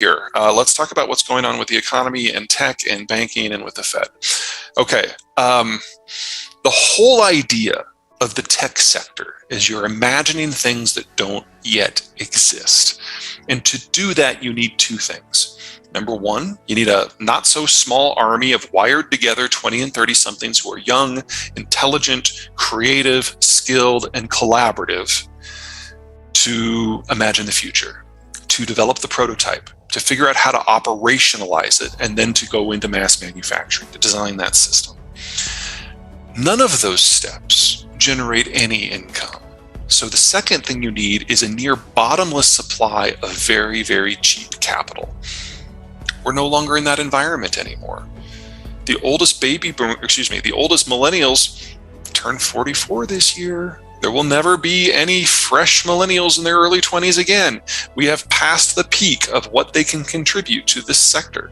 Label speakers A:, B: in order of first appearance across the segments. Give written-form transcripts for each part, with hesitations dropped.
A: here. Let's talk about what's going on with the economy and tech and banking and with the Fed. Okay, the whole idea of the tech sector is you're imagining things that don't yet exist. And to do that, you need two things. Number one, you need a not so small army of wired together 20 and 30 somethings who are young, intelligent, creative, skilled, and collaborative to imagine the future, to develop the prototype, to figure out how to operationalize it, and then to go into mass manufacturing, to design that system. None of those steps generate any income. So the second thing you need is a near bottomless supply of very, very cheap capital. We're no longer in that environment anymore. The oldest millennials turned 44 this year. There will never be any fresh millennials in their early 20s again. We have passed the peak of what they can contribute to this sector.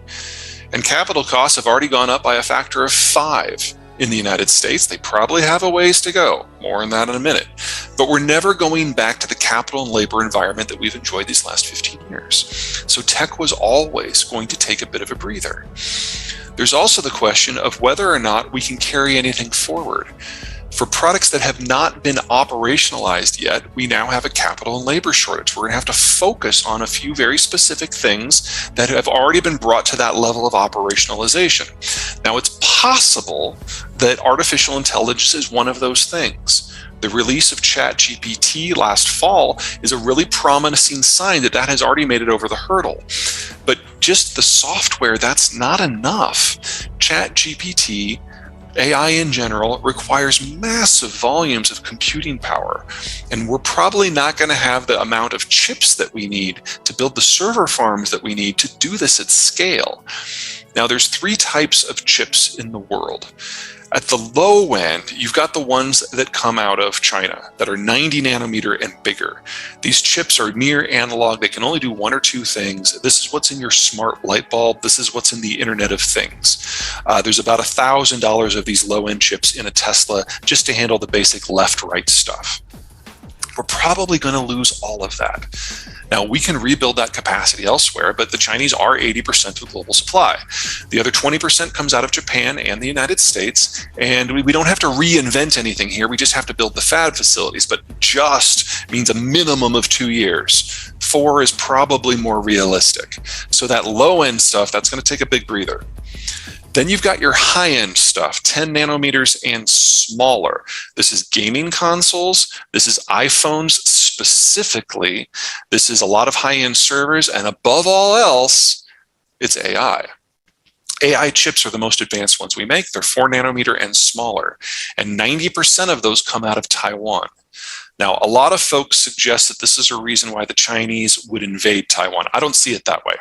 A: And capital costs have already gone up by a factor of 5 in the United States. They probably have a ways to go. More on that in a minute. But we're never going back to the capital and labor environment that we've enjoyed these last 15 years. So tech was always going to take a bit of a breather. There's also the question of whether or not we can carry anything forward. For products that have not been operationalized yet, we now have a capital and labor shortage. We're going to have to focus on a few very specific things that have already been brought to that level of operationalization. Now, it's possible that artificial intelligence is one of those things. The release of ChatGPT last fall is a really promising sign that that has already made it over the hurdle. But just the software, that's not enough. ChatGPT, AI in general, requires massive volumes of computing power, and we're probably not going to have the amount of chips that we need to build the server farms that we need to do this at scale. Now, there's 3 types of chips in the world. At the low end, you've got the ones that come out of China that are 90 nanometer and bigger. These chips are near analog. They can only do 1 or 2 things. This is what's in your smart light bulb. This is what's in the Internet of Things. There's about $1,000 of these low-end chips in a Tesla just to handle the basic left-right stuff. We're probably going to lose all of that. Now, we can rebuild that capacity elsewhere, but the Chinese are 80% of the global supply. The other 20% comes out of Japan and the United States, and we don't have to reinvent anything here. We just have to build the fab facilities, but just means a minimum of 2 years. 4 is probably more realistic. So that low-end stuff, that's going to take a big breather. Then you've got your high-end stuff, 10 nanometers and smaller. This is gaming consoles. This is iPhones specifically. This is a lot of high-end servers. And above all else, it's AI. AI chips are the most advanced ones we make. They're 4 nanometer and smaller. And 90% of those come out of Taiwan. Now, a lot of folks suggest that this is a reason why the Chinese would invade Taiwan. I don't see it that way.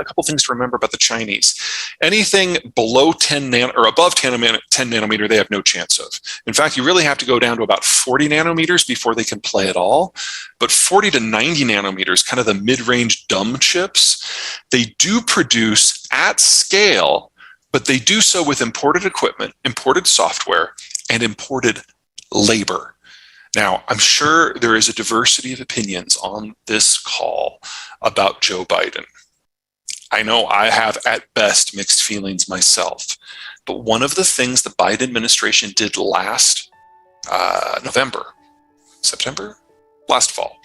A: A couple things to remember about the Chinese. Anything below 10 or above 10 nanometer, they have no chance of. In fact, you really have to go down to about 40 nanometers before they can play at all. But 40 to 90 nanometers, kind of the mid-range dumb chips, they do produce at scale, but they do so with imported equipment, imported software, and imported labor. Now, I'm sure there is a diversity of opinions on this call about Joe Biden. I know I have at best mixed feelings myself, but one of the things the Biden administration did last last fall,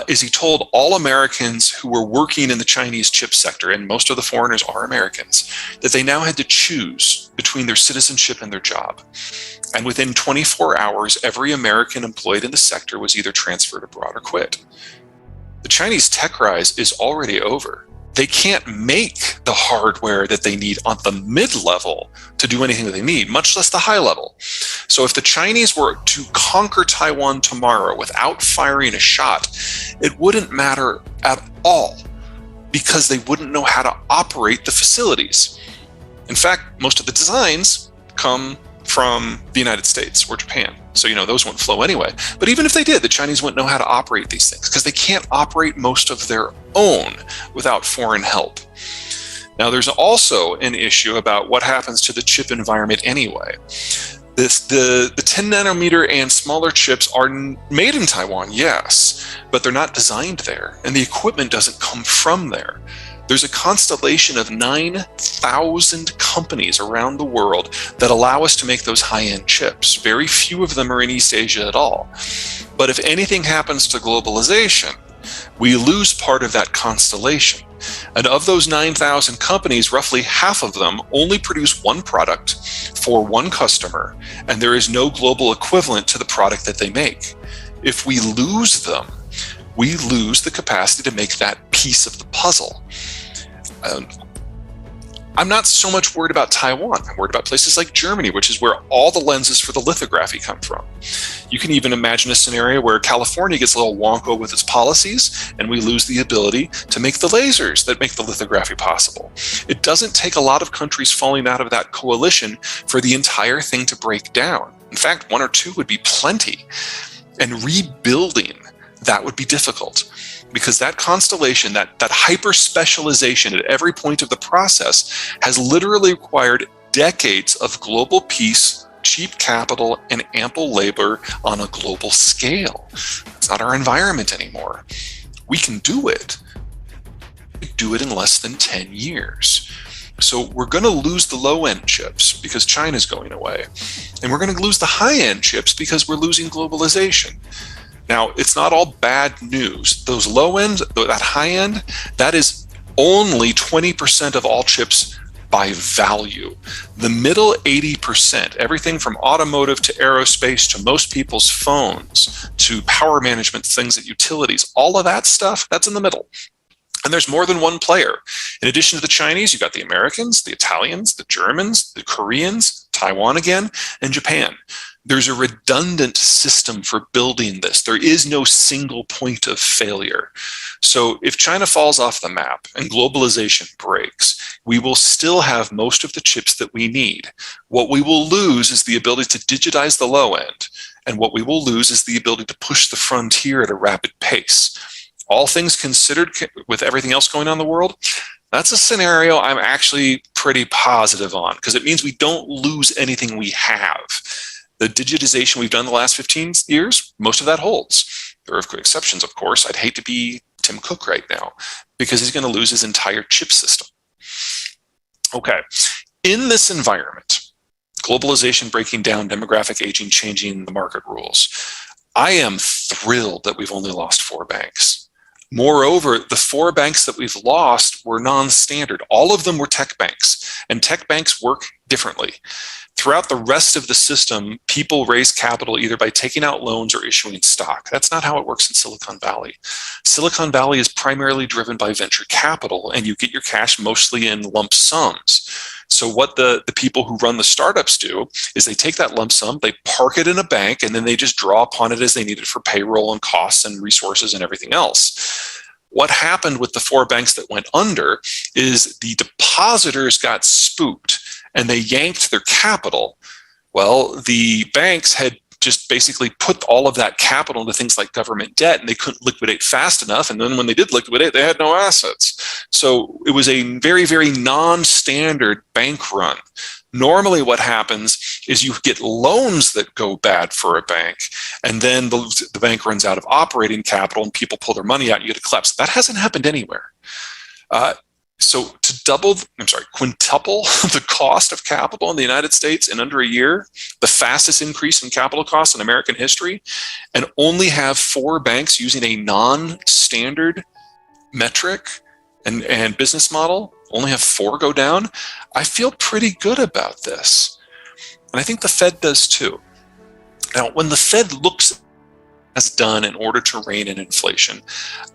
A: is he told all Americans who were working in the Chinese chip sector, and most of the foreigners are Americans, that they now had to choose between their citizenship and their job. And within 24 hours, every American employed in the sector was either transferred abroad or quit. The Chinese tech rise is already over. They can't make the hardware that they need on the mid-level to do anything that they need, much less the high level. So if the Chinese were to conquer Taiwan tomorrow without firing a shot, it wouldn't matter at all because they wouldn't know how to operate the facilities. In fact, most of the designs come from the United States or Japan. So, those won't flow anyway. But even if they did, the Chinese wouldn't know how to operate these things because they can't operate most of their own without foreign help. Now, there's also an issue about what happens to the chip environment anyway. The 10 nanometer and smaller chips are made in Taiwan, yes, but they're not designed there, and the equipment doesn't come from there. There's a constellation of 9,000 companies around the world that allow us to make those high-end chips. Very few of them are in East Asia at all. But if anything happens to globalization, we lose part of that constellation. And of those 9,000 companies, roughly half of them only produce one product for one customer, and there is no global equivalent to the product that they make. If we lose them, we lose the capacity to make that piece of the puzzle. I'm not so much worried about Taiwan. I'm worried about places like Germany, which is where all the lenses for the lithography come from. You can even imagine a scenario where California gets a little wonko with its policies, and we lose the ability to make the lasers that make the lithography possible. It doesn't take a lot of countries falling out of that coalition for the entire thing to break down. In fact, one or two would be plenty. And rebuilding that would be difficult, because that constellation, that hyper-specialization at every point of the process has literally required decades of global peace, cheap capital, and ample labor on a global scale. It's not our environment anymore. We can do it. We do it in less than 10 years. So we're going to lose the low-end chips because China's going away. And we're going to lose the high-end chips because we're losing globalization. Now, it's not all bad news. Those low end, that high end, that is only 20% of all chips by value. The middle 80%, everything from automotive to aerospace to most people's phones to power management things at utilities, all of that stuff, that's in the middle. And there's more than one player. In addition to the Chinese, you've got the Americans, the Italians, the Germans, the Koreans, Taiwan again, and Japan. There's a redundant system for building this. There is no single point of failure. So if China falls off the map and globalization breaks, we will still have most of the chips that we need. What we will lose is the ability to digitize the low end. And what we will lose is the ability to push the frontier at a rapid pace. All things considered, with everything else going on in the world, that's a scenario I'm actually pretty positive on, because it means we don't lose anything we have. The digitization we've done the last 15 years, most of that holds. There are exceptions, of course. I'd hate to be Tim Cook right now, because he's going to lose his entire chip system. Okay, in this environment, globalization breaking down, demographic aging, changing the market rules, I am thrilled that we've only lost 4 banks. Moreover, the 4 banks that we've lost were non-standard. All of them were tech banks, and tech banks work differently. Throughout the rest of the system, people raise capital either by taking out loans or issuing stock. That's not how it works in Silicon Valley. Silicon Valley is primarily driven by venture capital, and you get your cash mostly in lump sums. So what the people who run the startups do is they take that lump sum, they park it in a bank, and then they just draw upon it as they need it for payroll and costs and resources and everything else. What happened with the 4 banks that went under is the depositors got spooked and they yanked their capital. Well, the banks had just basically put all of that capital into things like government debt, and they couldn't liquidate fast enough. And then when they did liquidate, they had no assets. So it was a very, very non-standard bank run. Normally what happens is you get loans that go bad for a bank, and then the bank runs out of operating capital and people pull their money out and you get a collapse. That hasn't happened anywhere. So to quintuple the cost of capital in the United States in under a year, the fastest increase in capital costs in American history, and only have 4 banks using a non-standard metric and business model, only have 4 go down, I feel pretty good about this. And I think the Fed does too. Now, when the Fed looks has done in order to rein in inflation,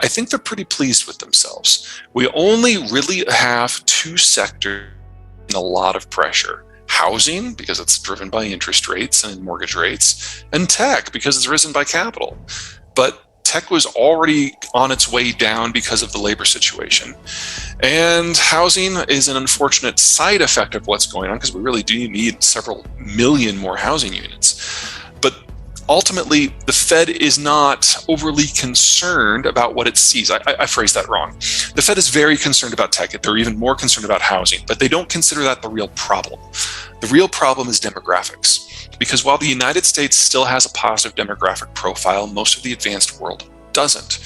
A: I think they're pretty pleased with themselves. We only really have 2 sectors in a lot of pressure. Housing, because it's driven by interest rates and mortgage rates, and tech, because it's risen by capital. But tech was already on its way down because of the labor situation. And housing is an unfortunate side effect of what's going on, because we really do need several million more housing units. But ultimately, the Fed is not overly concerned about what it sees. I phrased that wrong. The Fed is very concerned about tech. They're even more concerned about housing, but they don't consider that the real problem. The real problem is demographics, because while the United States still has a positive demographic profile, most of the advanced world doesn't.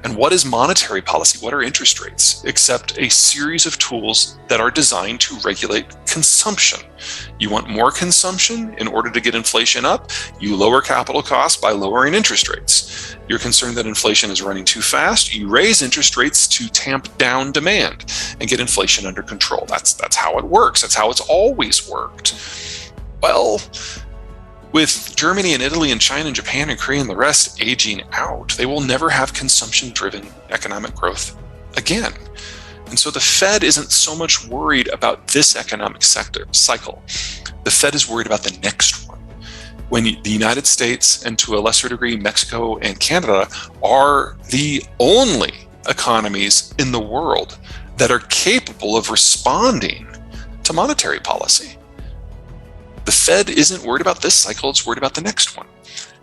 A: And what is monetary policy? What are interest rates? Except a series of tools that are designed to regulate consumption. You want more consumption in order to get inflation up, you lower capital costs by lowering interest rates. You're concerned that inflation is running too fast, you raise interest rates to tamp down demand and get inflation under control. That's how it works. That's how it's always worked. Well, with Germany and Italy and China and Japan and Korea and the rest aging out, they will never have consumption-driven economic growth again. And so the Fed isn't so much worried about this economic cycle. The Fed is worried about the next one. When the United States, and to a lesser degree Mexico and Canada, are the only economies in the world that are capable of responding to monetary policy. The Fed isn't worried about this cycle, it's worried about the next one.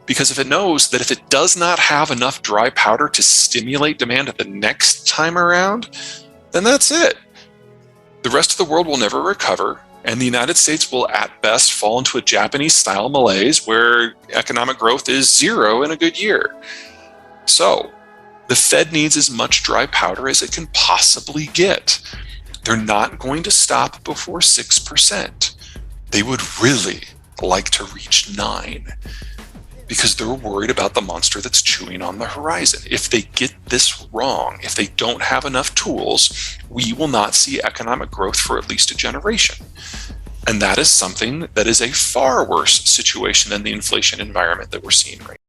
A: Because if it knows that if it does not have enough dry powder to stimulate demand at the next time around, then that's it. The rest of the world will never recover, and the United States will at best fall into a Japanese-style malaise where economic growth is zero in a good year. So, the Fed needs as much dry powder as it can possibly get. They're not going to stop before 6%. They would really like to reach 9% because they're worried about the monster that's chewing on the horizon. If they get this wrong, if they don't have enough tools, we will not see economic growth for at least a generation. And that is something that is a far worse situation than the inflation environment that we're seeing right now.